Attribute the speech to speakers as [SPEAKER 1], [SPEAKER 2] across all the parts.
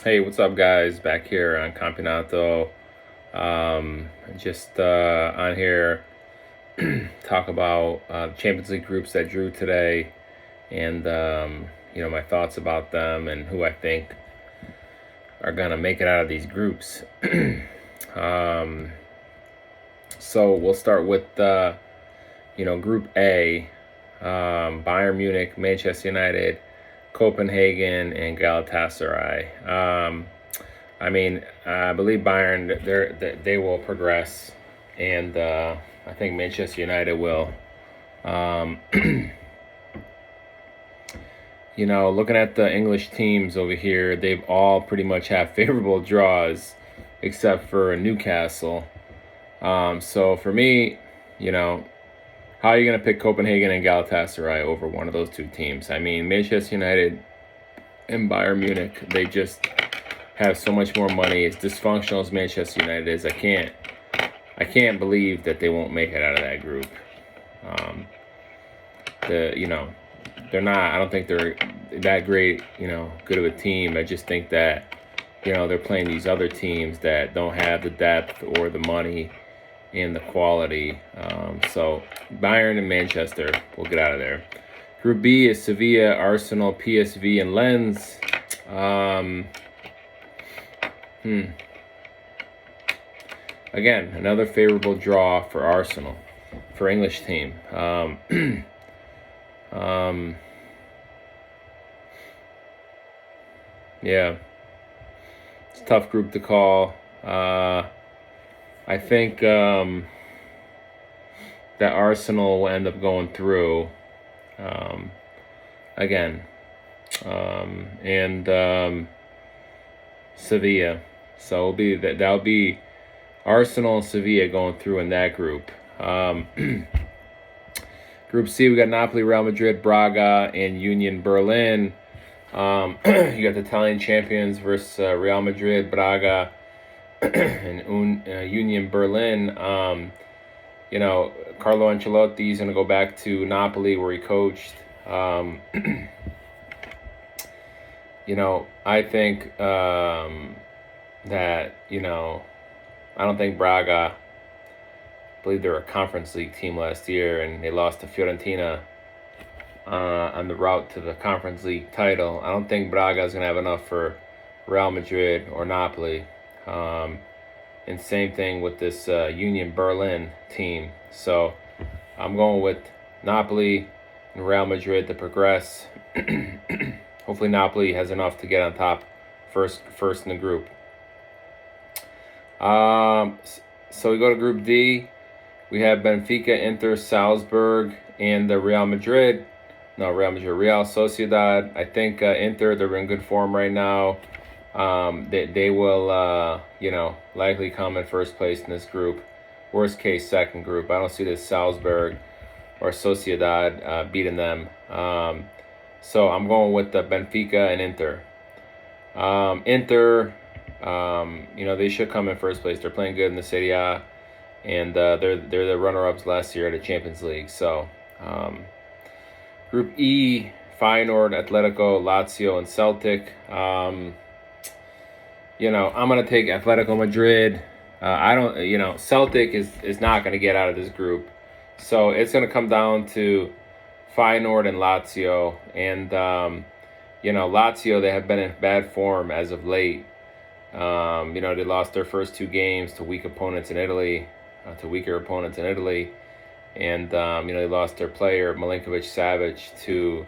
[SPEAKER 1] Hey, what's up, guys? Back here on Campionato. Just on here talk about Champions League groups that drew today, and my thoughts about them and who I think are gonna make it out of these groups. um, so we'll start with Group A: Bayern Munich, Manchester United, Copenhagen, and Galatasaray. I believe Bayern they will progress, and I think Manchester United will. Um, looking at the English teams over here, they've all pretty much have favorable draws, except for Newcastle. So for me, you know, how are you going to pick Copenhagen and Galatasaray over one of those two teams? I mean, Manchester United and Bayern Munich, they just have so much more money. As dysfunctional as Manchester United is, I can't believe that they won't make it out of that group. Um, the you know they're not. I don't think they're that great. Good of a team. I just think that they're playing these other teams that don't have the depth or the money and the quality. So Bayern and Manchester will get out of there. Group B is Sevilla, Arsenal, PSV, and Lens. Again, another favorable draw for Arsenal, for English team. Yeah, it's a tough group to call. I think that Arsenal will end up going through again, and Sevilla. So that'll be Arsenal and Sevilla going through in that group. Group C, we got Napoli, Real Madrid, Braga, and Union Berlin. You got the Italian champions versus Real Madrid, Braga, and Union Berlin. Carlo Ancelotti is going to go back to Napoli where he coached. I think that, I don't think Braga, I believe they were a Conference League team last year, and they lost to Fiorentina on the route to the Conference League title. I don't think Braga is going to have enough for Real Madrid or Napoli. And same thing with this Union Berlin team. So I'm going with Napoli and Real Madrid to progress. Hopefully Napoli has enough to get on top first in the group. So we go to Group D. We have Benfica, Inter, Salzburg, and the Real Sociedad. I think Inter, they're in good form right now. They will, likely come in first place in this group. Worst case, second group. I don't see this Salzburg or Sociedad beating them. So I'm going with the Benfica and Inter. Inter, they should come in first place. They're playing good in the Serie A, and they're the runner-ups last year at the Champions League. So, Group E, Feyenoord, Atletico, Lazio, and Celtic. I'm gonna take Atletico Madrid. Celtic is not gonna get out of this group, so it's gonna come down to Feyenoord and Lazio, and Lazio, they have been in bad form as of late. They lost their first two games to weaker opponents in Italy, and they lost their player Milinkovic-Savic to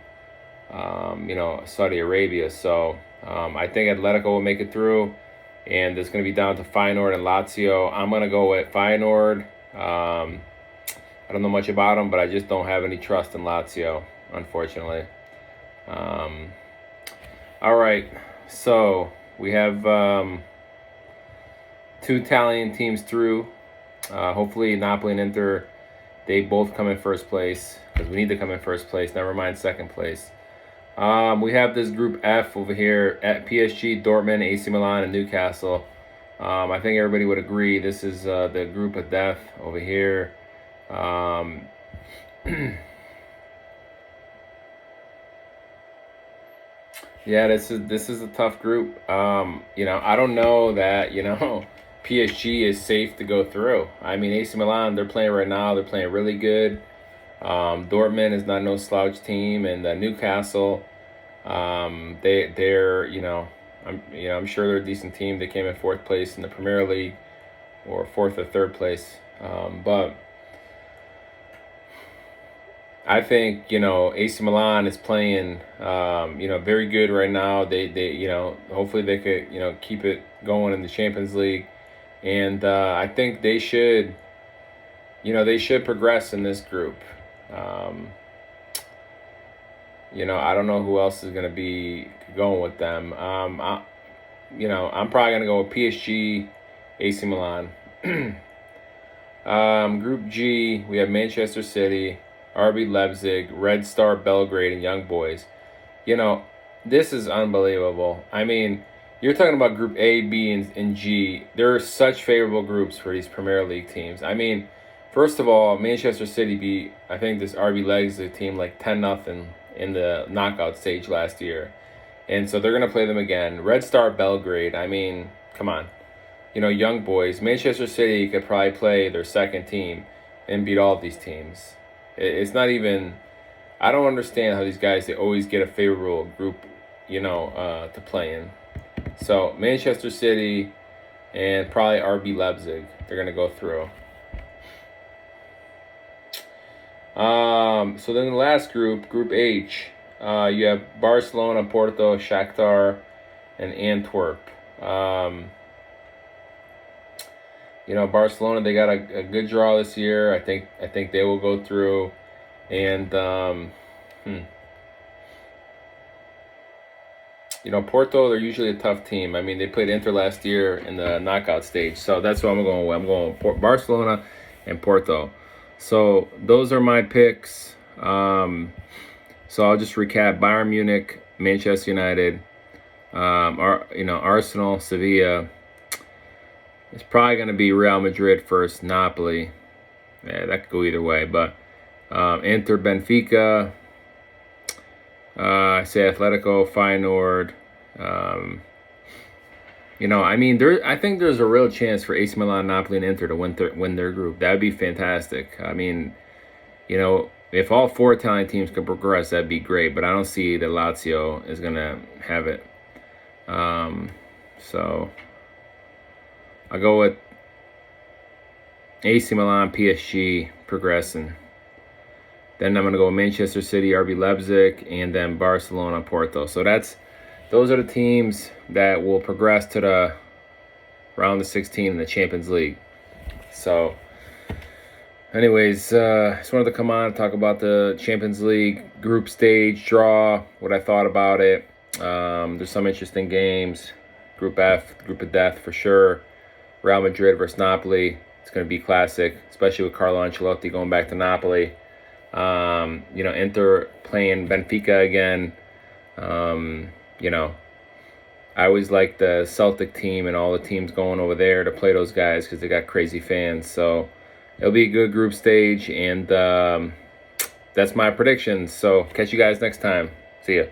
[SPEAKER 1] Saudi Arabia. So I think Atletico will make it through, and it's going to be down to Feyenoord and Lazio. I'm going to go with Feyenoord. I don't know much about them, but I just don't have any trust in Lazio, unfortunately. All right, so we have two Italian teams through. Hopefully Napoli and Inter, they both come in first place, because we need to come in first place, never mind second place. We have this Group F over here at PSG, Dortmund, AC Milan, and Newcastle. I think everybody would agree this is the group of death over here. Yeah, this is a tough group. I don't know that, PSG is safe to go through. I mean, AC Milan, they're playing right now. They're playing really good. Dortmund is not no slouch team, and Newcastle, they're I'm sure they're a decent team. They came in fourth place in the Premier League, or fourth or third place. But I think AC Milan is playing very good right now. They hopefully they could keep it going in the Champions League, and I think they should progress in this group. Um, I don't know who else is going to be going with them. I'm probably going to go with PSG, AC Milan. Group G, we have Manchester City, RB Leipzig, Red Star Belgrade, and Young Boys. You know, this is unbelievable. I mean, you're talking about Group A, B, and G. There are such favorable groups for these Premier League teams. I mean, first of all, Manchester City beat, I think, this RB Leipzig team like 10-0 in the knockout stage last year. And so they're going to play them again. Red Star Belgrade, I mean, come on. Young Boys. Manchester City could probably play their second team and beat all of these teams. It's not even. I don't understand how these guys, they always get a favorable group, to play in. So Manchester City and probably RB Leipzig, they're gonna go through. So then the last group, Group H, you have Barcelona, Porto, Shakhtar, and Antwerp. Barcelona, they got a good draw this year. I think they will go through, and Porto, they're usually a tough team. I mean, they played Inter last year in the knockout stage, so that's what I'm going with. I'm going with Barcelona and Porto. So those are my picks. So I'll just recap: Bayern Munich, Manchester United, Arsenal, Sevilla. It's probably going to be Real Madrid first, Napoli. Yeah, that could go either way. But Inter, Benfica, I say Atletico, Feyenoord. I think there's a real chance for AC Milan, Napoli, and Inter to win their group. That would be fantastic. I mean, if all four Italian teams could progress, that'd be great. But I don't see that Lazio is going to have it. So I'll go with AC Milan, PSG progressing. Then I'm going to go Manchester City, RB Leipzig, and then Barcelona, Porto. So those are the teams that will progress to the round of 16 in the Champions League. So anyways, just wanted to come on and talk about the Champions League group stage draw, what I thought about it. There's some interesting games. Group F, group of death for sure. Real Madrid versus Napoli. It's going to be classic, especially with Carlo Ancelotti going back to Napoli. Inter playing Benfica again. I always like the Celtic team and all the teams going over there to play those guys because they got crazy fans. So it'll be a good group stage, and that's my predictions. So catch you guys next time. See ya.